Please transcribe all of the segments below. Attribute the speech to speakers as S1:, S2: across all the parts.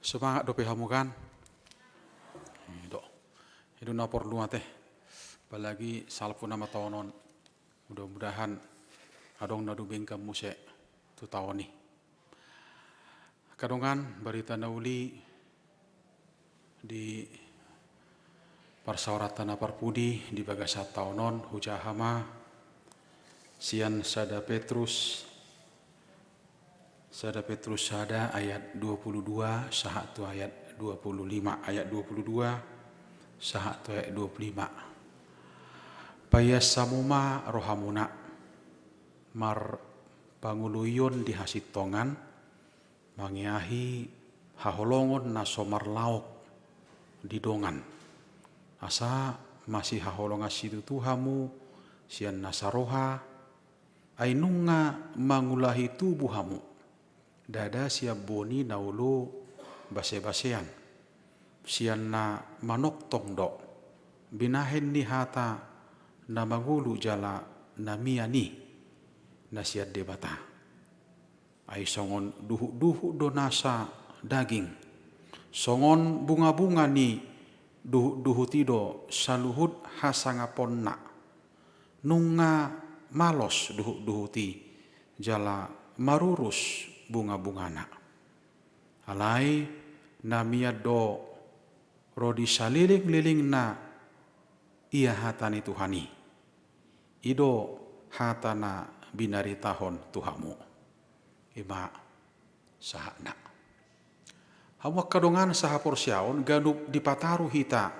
S1: Semangat dope hamu kan? Itu. Itu napor lu teh. Apalagi salpu nama tahunon. Mudah-mudahan adong nadu bengkam muse tu tahun nih. Kadongan berita nauli di parsawaratan parpudi di bagasat tahunon hujahama sian sada Petrus sada ayat 22 sahatu ayat 25 ayat 22 sahatu ayat 25 payas samuma rohamuna mar panguluyun di hasitongan mangiahi haholongon na somar laok di dongan asa masih haholonga situ tuhamu sian nasaroha ainunga mangulahi tubuhamu dada siap boni naulu base-basean sian na manok tongdok binahen ni hata na mangulu jala namiani na siat debata ai songon duhu donasa daging songon bunga-bunga ni duhu tido saluhut hasangaponna nunga malos duhu ti jala marurus bunga-bungana alai namia do rodi saliling-liling na ia hatani Tuhani ido hatana binari tahon Tuhamu ima sahana hawa kadongan sahapor siaon ganup dipataru hita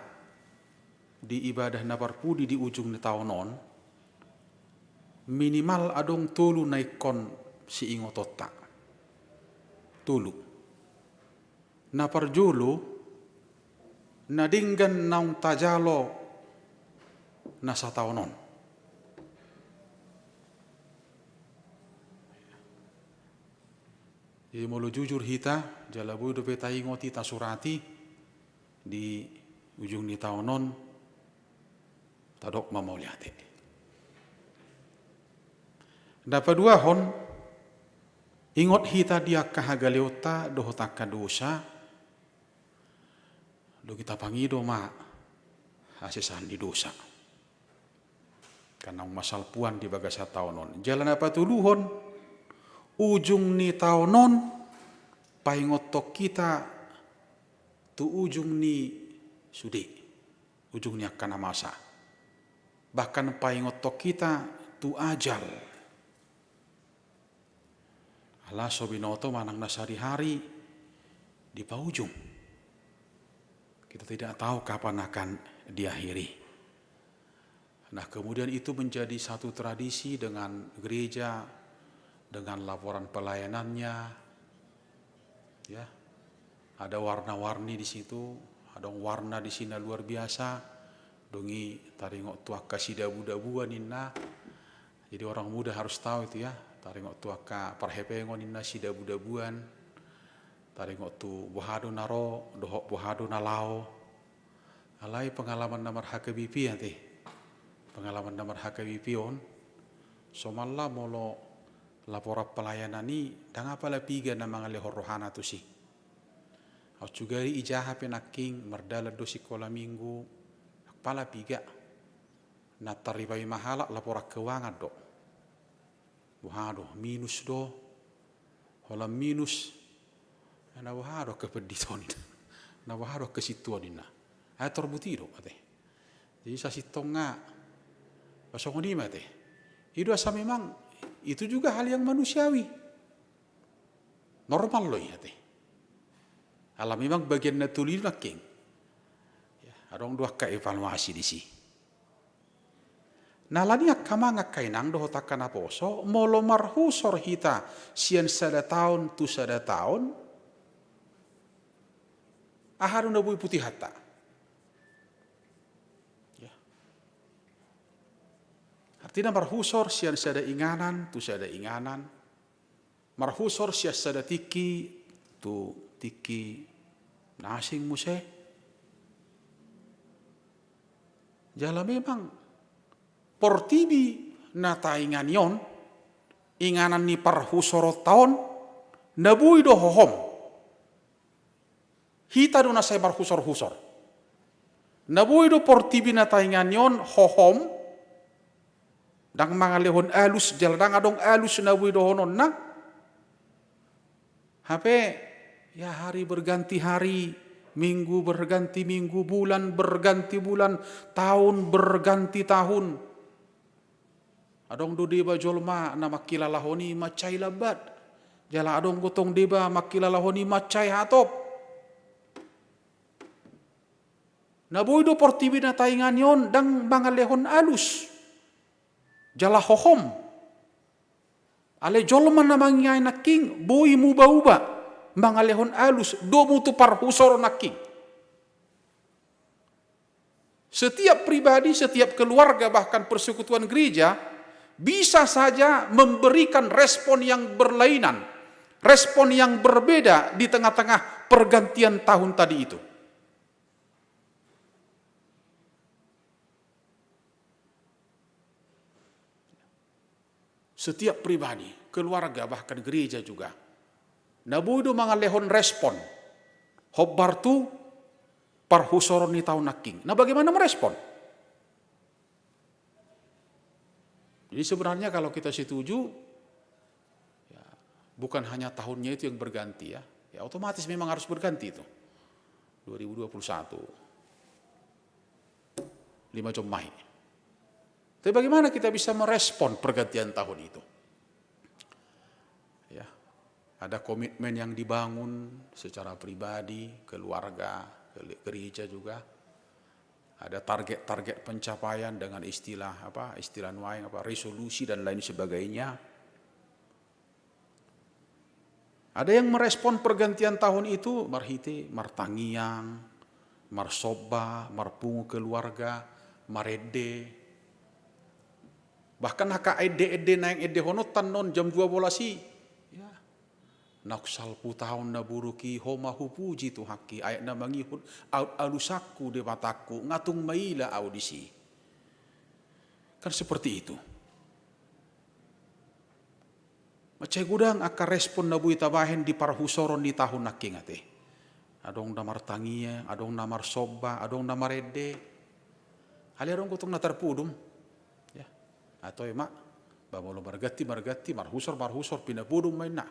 S1: di ibadah naparpudi di ujung ni taonon minimal adong tulu naikon si ingotota tulu naparjulu nadinggan naung tajalo nasa taonon jadi mulu jujur hita jalabu do peta ingoti tasurati di ujung ni taonon tadok mamauliate dapat dua hon ingot hita dia kahagaleota dohotaka dosa do kita pangido ma asisan di dosa karena masal puan di bagasa taonon jalan apa tuluhon ujung ni taonon paingotok kita tu ujung ni sudi ujung ni akan masa bahkan paingotok kita tu ajal Allah sobinoto manang nasari hari di paujung kita tidak tahu kapan akan diakhiri. Nah kemudian itu menjadi satu tradisi dengan gereja dengan laporan pelayanannya ya ada warna-warni di situ ada warna di sini luar biasa dongi taringok tuaka sidabu-dabuan inna jadi orang muda harus tahu itu ya taringok tuaka parhepengon inna sidabu-dabuan taringok tu bohado naro dohok bohado nalao alai pengalaman namar HKBP nanti pengalaman namar HKBP on somalla molo lapora pelayanan ni dang apa la piga na mga lehorohana tu si au cugari ijaha penaking mardala do sikola minggu pala piga na taribai mahala lapora keuangan do buhado minus do hola minus na buhado kepediton na buhado kesituan na ay torbutiro ate jadi sa sitonga pasong ni mate ido asa memang itu juga hal yang manusiawi normal loh ya teh alam memang bagian natuli naking ya adong dua ka evaluasi di si nalani akama ngakainang do takana poso molo marhusor hita sian sada tahun tu sada tahun aharun na bui putih hata artinya marhusor sian sada inganan tu sada inganan marhusor sian sada tiki tu tiki nasing muse jala memang portibi na taingan yon inganan ni parhusor taon nabui do hohom Hita do na say marhusor-husor. Nabuy do portibina taingan yon hohom, dang mga lehon alus, jaladang adong alus nabuy do honon na. Hape, ya hari berganti hari, minggu berganti minggu, bulan berganti bulan, tahun berganti tahun. Adong do deba jolma na makilalahoni macay labat. Jala adong gotong deba makilalahoni macay hatop. Nabuy do portibi na taingan yon dang mga lehon alus. Jala hohom. Ale jolma na mangyay na king, buy muba-uba. Mga lehon alus, do mutu parhusor na king. Setiap pribadi, setiap keluarga, bahkan persekutuan gereja, bisa saja memberikan respon yang berlainan, respon yang berbeda di tengah-tengah pergantian tahun tadi itu. Setiap pribadi, keluarga, bahkan gereja juga. Nabudo mga lehon respon. Hobbartu parhusoron ni tahun naking. Nah bagaimana merespon? Jadi sebenarnya kalau kita setuju, ya, bukan hanya tahunnya itu yang berganti ya. Ya otomatis memang harus berganti itu. 2021. 5 Jom Mai. Tapi bagaimana kita bisa merespon pergantian tahun itu? Ya, ada komitmen yang dibangun secara pribadi, keluarga, gereja juga. Ada target-target pencapaian dengan istilah resolusi dan lain sebagainya. Ada yang merespon pergantian tahun itu marhite, martangiang, marsoba, marpungu keluarga, marede. Bahkan haka ede naing ede honotan non jam 12 ya. Naksalpu tahun na buruki homa hupuji tu haki ayat na mangihut alusaku de mataku ngatung maila audisi. Kan seperti itu. Macai gudang aka respon na bui tabahen di parhusoron di tahun naking ate. Adong namar tangia, adong namar soba, adong namar ede. Hali adong kutong natarpudum. Ya. Atau emak bamolo margati marhusor pinapudum main na.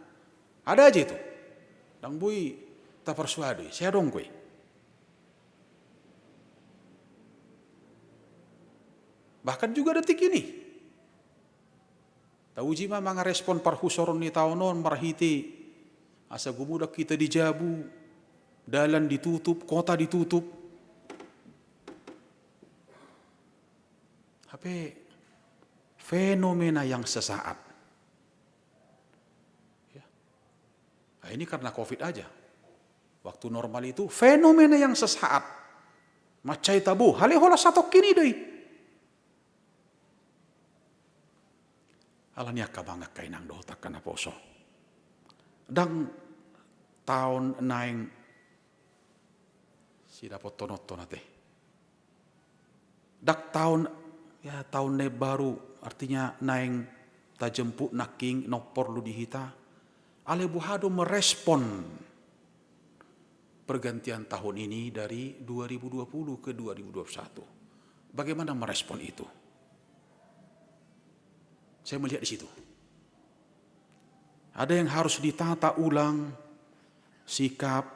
S1: Ada aja itu. Dang bui taparsuadi, saya dong kue. Bahkan juga detik ini. Tahu jima mga respon parhusoron ni taonon marhiti. Asa gumudak kita dijabu, dalan ditutup, kota ditutup. Tapi fenomena yang sesaat. Nah, ini karena COVID aja. Waktu normal itu fenomena yang sesaat. Macai tabu, halehola satu kini deh. Alanya kabangak kainang doh takkan aposo. Dang tahun naing si dapat tonot nate. Dak tahun ne baru artinya naing tajempuk naking nopor lu dihita. Ale buhado merespon pergantian tahun ini dari 2020 ke 2021. Bagaimana merespon itu? Saya melihat di situ. Ada yang harus ditata ulang, sikap,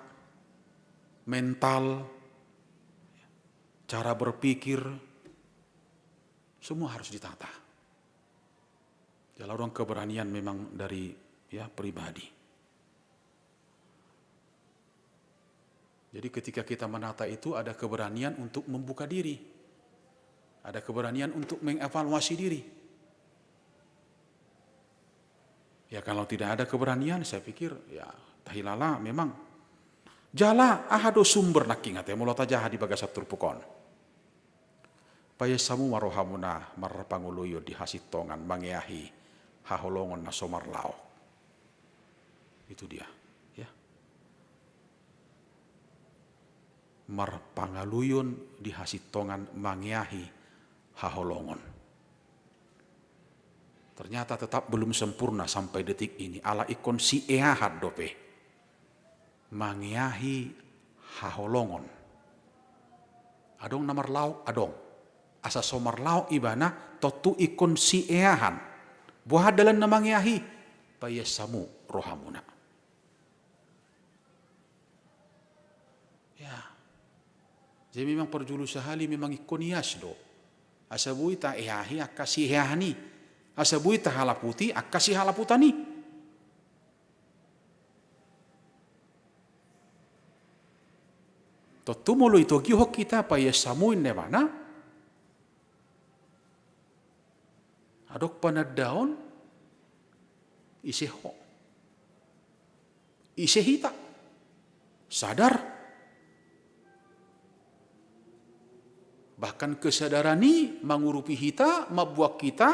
S1: mental, cara berpikir, semua harus ditata. Jalan orang keberanian memang dari pribadi. Jadi ketika kita menata itu ada keberanian untuk membuka diri. Ada keberanian untuk mengevaluasi diri. Ya kalau tidak ada keberanian saya pikir ya tahilala memang jala ahado sumber naking ate mulota jaha di bagasat turpukon. Paya samu marohamuna marpanguluyo di hasitongan mangeahi haholongon na somarlao. Itu dia, ya. Marpangaluyun di hasitongan mangeahi haholongon. Ternyata tetap belum sempurna sampai detik ini. Ala ikon si eahad dope. Mangeahi haholongon. Adong namar lauk adong. Asa somar lauk ibana totu ikon si eahan. Buah dalan namang yahi payasamu rohamuna. Ya. Jadi memang perjulu sahali memang ikon ias do. Asa bui ta eahi akasi eahani. Asa bui ta halaputi akasi halaputani. Totu mulu itu gihok kita payasamuin ne mana? Adok panad daon iseho. Isehita. Sadar. Bahkan kesadaran ini mengurupi kita, membuat kita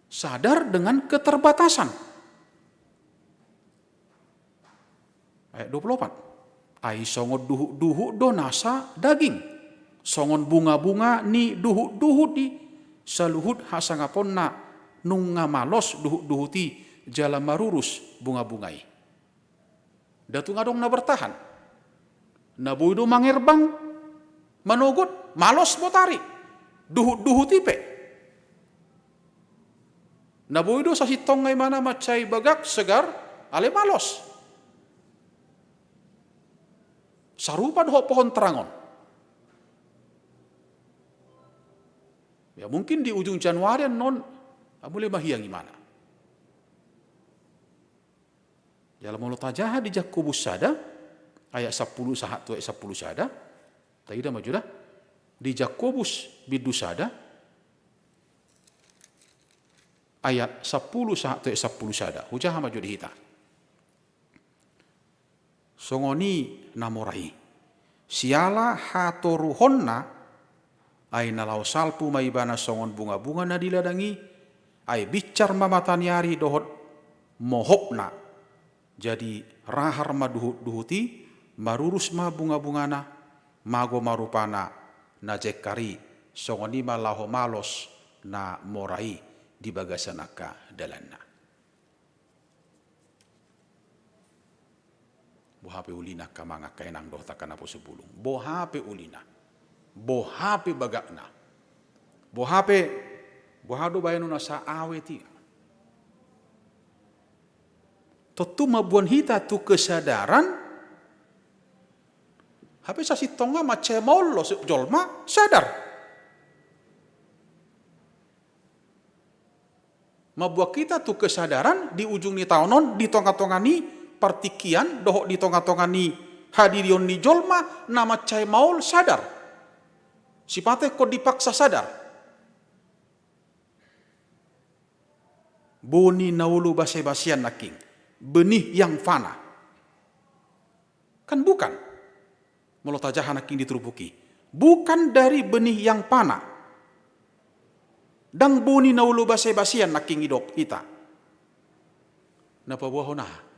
S1: sadar dengan keterbatasan. Ayat 24. Ai songon duhu do nasa daging. Songon bunga-bunga ni duhu di saluhut hasangapon na nunga malos duhu ti jala marurus bunga-bungai. Datu ngadong na bertahan. Nabuido mangerbang manogot malos botari. Duhu tipe. Nabuido sa sitong ngay mana macay bagak segar ale malos. Sarupa doh pohon terangon. Ya mungkin di ujung Januari non boleh mahiang gimana. Dalam mulut aja di Jakobus sada ayat 10 sahat tu ayat 10 sada. Tadi dah maju dah. Di Jakobus bidu sada ayat 10 sahat tu ayat 10 sada. Hujah maju di hita. Songoni namorai. Siala hatoruhonna ay nalaw salpu maibana songon bunga-bunga na diladangi ay bicar mamatanyari dohot mohopna. Jadi rahar maduhuti marurus ma bunga-bungana mago marupana na jekari songoni malaho malos na morai di bagasanaka dalanna. Bohape ulina kamanga kainang doh takana po sebulung. Bohape ulina. Bohape bagakna. Bohado bayano na sa aweti. Totu mabuan hita tu kesadaran. Hape sa sitonga macemol lo jolma sadar. Mabuat kita tu kesadaran di ujung ni taonon di tonga-tonga ni partikian dohok di tonga-tonga ni hadirion ni jolma nama cai maul sadar. Sipate kok dipaksa sadar. Boni naulu base-basian naking. Benih yang fana. Kan bukan. Melotajahan naking diterubuki. Bukan dari benih yang pana. Dang boni naulu base-basian naking idok kita. Napa buahona?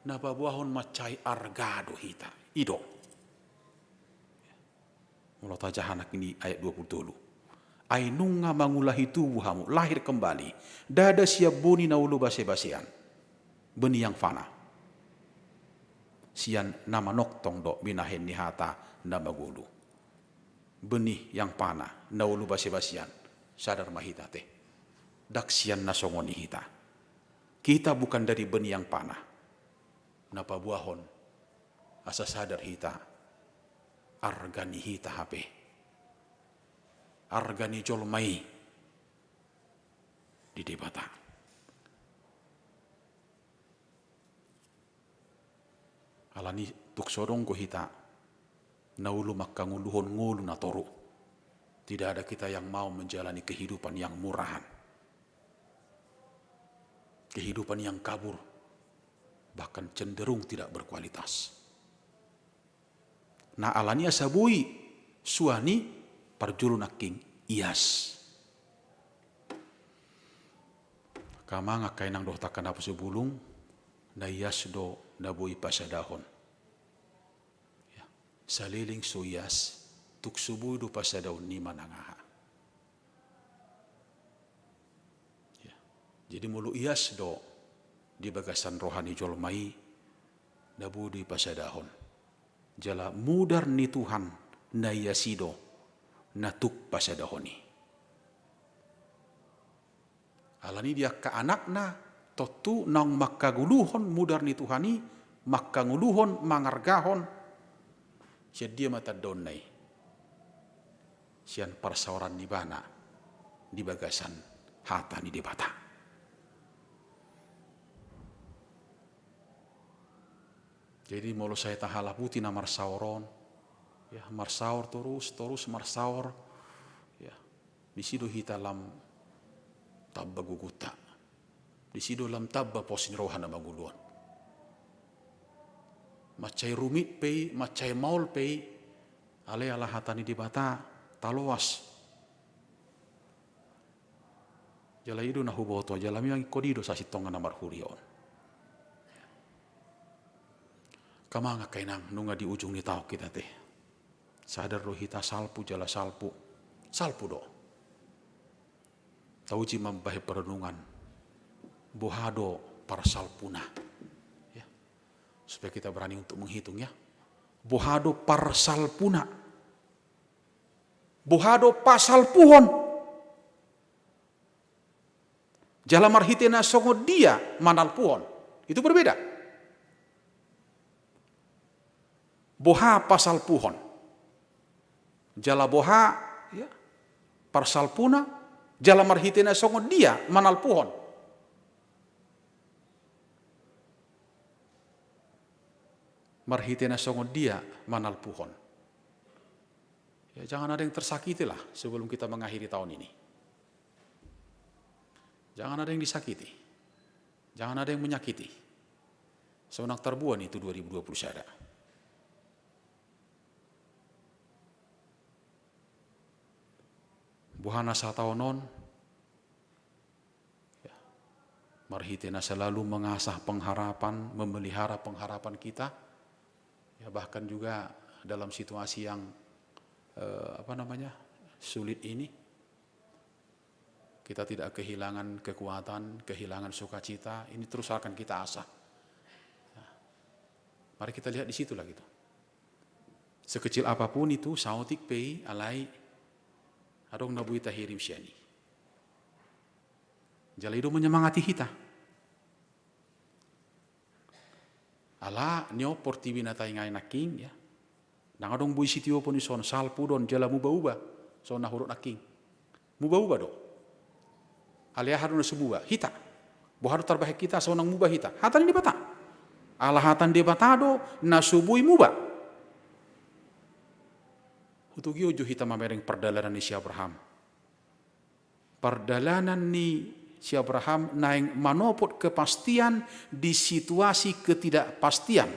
S1: Napabuahon macai argado hita. Ido. Mulut aja anak ini ayat 20. Ay nunga mangulahi tubuhamu. Lahir kembali. Dada siap boni naulu base-basean. Benih yang fana. Sian nama noktong dok binahen nihata nama gulu. Benih yang pana. Naulu base-basean. Sadar mahita teh. Daksian nasongoni hita. Kita bukan dari benih yang panah. Napa buahon asa sadar hita argani hita hape argani jolmai di debata alani tuk sodong ko hita naulu makanguluhon ngulu na toru. Tidak ada kita yang mau menjalani kehidupan yang murahan, kehidupan yang kabur, bahkan cenderung tidak berkualitas. Nah alani asabui suani parjulu naking ias. Kama ngakai nang doh takkan apa sebulung na ias do na bui pasadahon. Ya. Saliling so ias tuk subuh do pasadahon ni manangaha. Ya. Jadi mulu ias do di bagasan rohani jolmai nabu di pasadahon. jala mudar ni Tuhan na yasido na tukpa sa dahoni. Alani dia ka anakna totu nang makaguluhon mudar ni Tuhani, makanguluhon mangargahon siya dia matadonay. Siyan parsawaran ni bana di bagasan hata ni debata. Jadi molo saya tahalaputi na marsauron, ya marsaur terus marsaur, ya disido hita lam tabba guguta, disido lam tabba posin rohana maguluan. Macai rumit pei, macai maul pei, ale ala hatani debata taloas. Jala ido na huboto, jala miang kodido sa sitonga na marhurion. Kamanga kainang nunga di ujung ni tao kita teh. Sadar rohita salpu jala salpu. Salpu do. Tauji mambahe perenungan. Bohado para salpuna. Ya. Supaya kita berani untuk menghitung ya. Bohado para salpuna. Bohado pasal puhon. Jala marhitena songo dia manal puhon. Itu berbeda. Boha pasal puhon. Jala boha ya, parsal puna, jala marhitena songo dia manal puhon. Marhitena songo dia manal puhon. Ya, jangan ada yang tersakiti lah sebelum kita mengakhiri tahun ini. Jangan ada yang disakiti. Jangan ada yang menyakiti. Seunang terbuan itu 2020 syada. Buhana sataonon, ya, marhitena selalu mengasah pengharapan, memelihara pengharapan kita, ya bahkan juga dalam situasi yang sulit ini, kita tidak kehilangan kekuatan, kehilangan sukacita, ini terus akan kita asah. Ya, mari kita lihat di situlah gitu. Sekecil apapun itu, sautik pei alai adong nabui tahirim syani. Jala itu menyemangati kita. Ala nyo porti binata ingai naking ya. Nang adong bui sitio pun ison salpu don jala muba-uba. So nahurut naking. Muba-uba do. Alia haruna sebuah hita. Bo haru tarbahek kita so nang muba hita. Hatan di bata. Ala hatan di bata do nasubui muba. Utugi uju hita mamereng perdalanan ni si Abraham. Perdalanan ni si Abraham naing manopot kepastian di situasi ketidakpastian.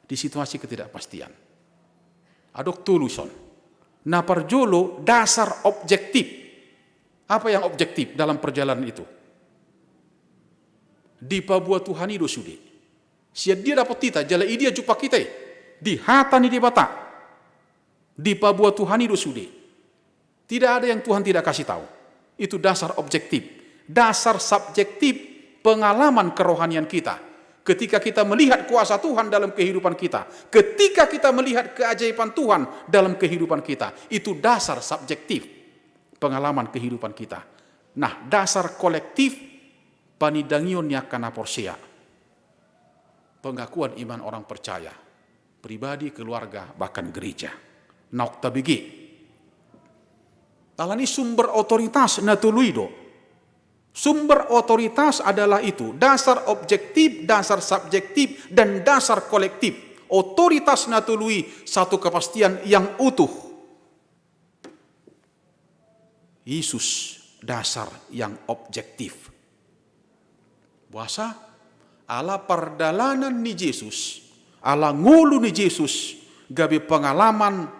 S1: Di situasi ketidakpastian. Adok tuluson. Na parjolo dasar objektif. Apa yang objektif dalam perjalanan itu? Di pabuat Tuhan itu sudah. Siap dia dapat kita, jala dia jumpa kita. Di hata ni di bata, di pabuat Tuhan itu sudah. Tidak ada yang Tuhan tidak kasih tahu. Itu dasar objektif, dasar subjektif pengalaman kerohanian kita. Ketika kita melihat kuasa Tuhan dalam kehidupan kita, ketika kita melihat keajaiban Tuhan dalam kehidupan kita, itu dasar subjektif pengalaman kehidupan kita. Nah, dasar kolektif panidangion yakana porsia, pengakuan iman orang percaya. Pribadi, keluarga, bahkan gereja. Nokta bigi. Talani sumber otoritas natuluido. Sumber otoritas adalah itu. Dasar objektif, dasar subjektif, dan dasar kolektif. Otoritas natului satu kepastian yang utuh. Yesus dasar yang objektif. Puasa ala perdalanan ni Yesus. Ala ngulu ni Yesus gabi pengalaman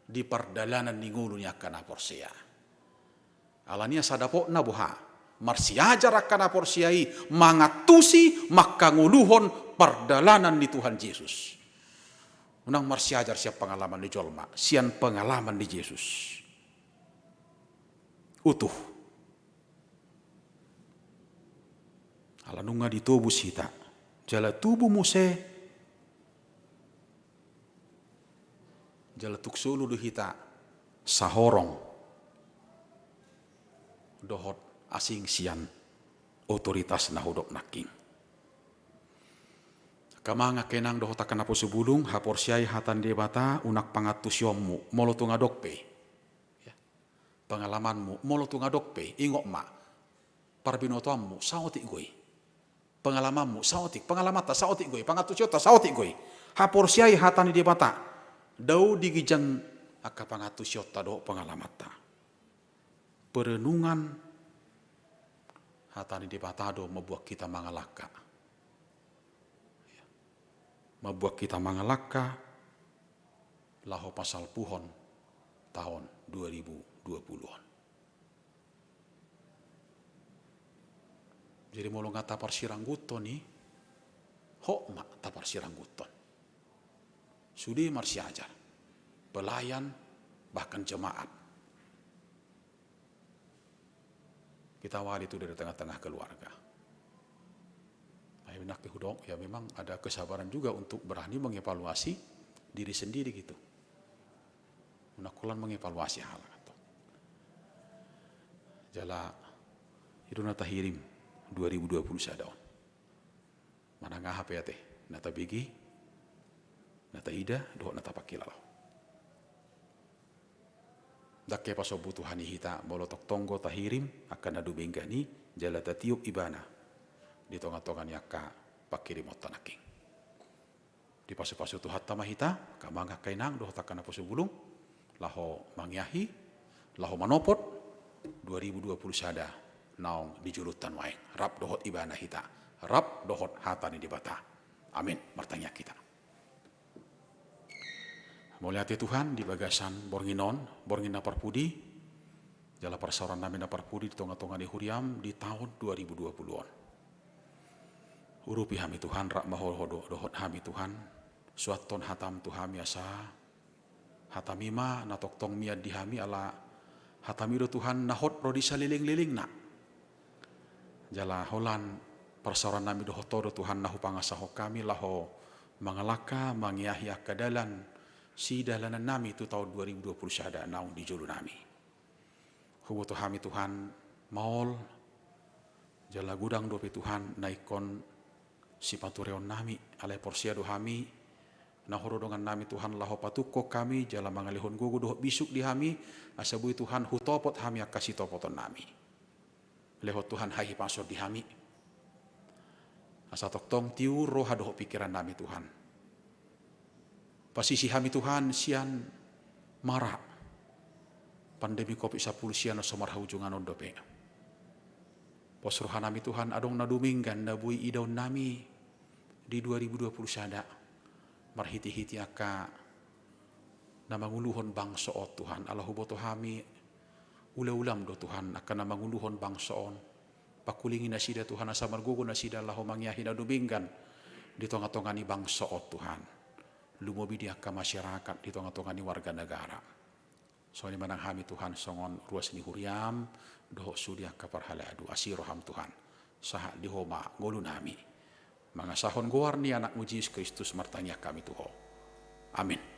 S1: di perdalanan ni ngulu ni akan aporsia. Alania sadapo na buha marsiajar akan aporsiai mangatusi makanguluhon perdalanan ni Tuhan Yesus. Unang marsiajar siap pengalaman di jolma, sian pengalaman di Yesus. Utuh. Ala nunga ditubus hita. jala tubuh muse, jala tuksulu du hita sahorong dohot asing sian otoritas nahudok naking. Kamanga kenang dohot akan apo subulung hapor siai hatan debata unak pangatus yommu molo tunga dokpe. Ya. Pengalamanmu molo tunga dokpe ingok ma parbinotoammu saotik goi. Pengalamanmu saotik, pengalamata saotik goi, pangatus yota saotik goi. Hapor siai hatan debata dau digijang aka pangatus yota do pengalamata. Perenungan hatan debata do membuat kita mangalaka. Membuat kita mangalaka laho pasal puhon tahun 2020-an. Jadi mau ngata tapar sirangguton nih, hok mak tapar sirangguton. Sudi marsi ajar, pelayan bahkan jemaat. Kita wali itu dari tengah-tengah keluarga. Enak hudok, ya memang ada kesabaran juga untuk berani mengevaluasi diri sendiri gitu. Menakulan mengevaluasi hal itu. Jala Iduna Tahirim 2020 sadaon. Mana ngah apa ya teh? Nata bigi, nata ida, doh nata pakilalo. Dakke paso butuhani hita bolotok tonggo tahirim akan adu benggani jala tatiup ibana. Di tonga-tongan yaka pakirim otanaking. Di pasu-pasu tu hatta mahita kamangga kainang doh takana pasu bulung laho mangyahi laho manopot 2020 sada naong dijulutan wae rap dohot ibana hita rap dohot hatani dibata. Amin. Bertanya kita. Mulyati Tuhan di bagasan bornginon borngina parpudi jala persoran namina parpudi di tonga-tonga di huriam di tahun 2020-an. Urupi hami Tuhan rak mahol hodo dohot hami Tuhan suaton hatam Tuhan asa hatamima natok tong miad di hami ala hatamido Tuhan nahot prodisa liling-liling na jala holan persoran nami dohot todo Tuhan nahu pangasaho kami laho mangalaka mangiahi akadalan si dalanan nami itu tahun 2020 sada naung di julu nami hubuto hami Tuhan maol jala gudang dope Tuhan naikon si patureon nami alai porsia dohami nahoro dengan nami Tuhan laho patuko kami jala mangalihon gugu doh bisuk di hami asabui Tuhan hutopot hami akasi topoton nami lehot Tuhan hahi pasor di hami asa toktong tiu roha doh pikiran nami Tuhan pasisi hami Tuhan sian marah pandemi COVID-10 sian somar hujungan ondope posrohan nami Tuhan adong naduminggan nabui idaun nami di 2020 sada marhiti-hiti aka namanguluhon bangsoot Tuhan Allah huboto hami ula-ulam do Tuhan akan namanguluhon bangsoon pakulingin nasida Tuhan asa margugo nasida Allah mangyahin naduminggan di tonga-tongani bangsoot Tuhan lumobi di aka masyarakat di tonga-tongani warga negara soalnya manang hami Tuhan songon ruas ni huriam doh sudi aka parhala adu asiroham Tuhan saha di homa ngolun hami mga sahon guar ni anak Yesus Kristus martanya kami tuho. Amin.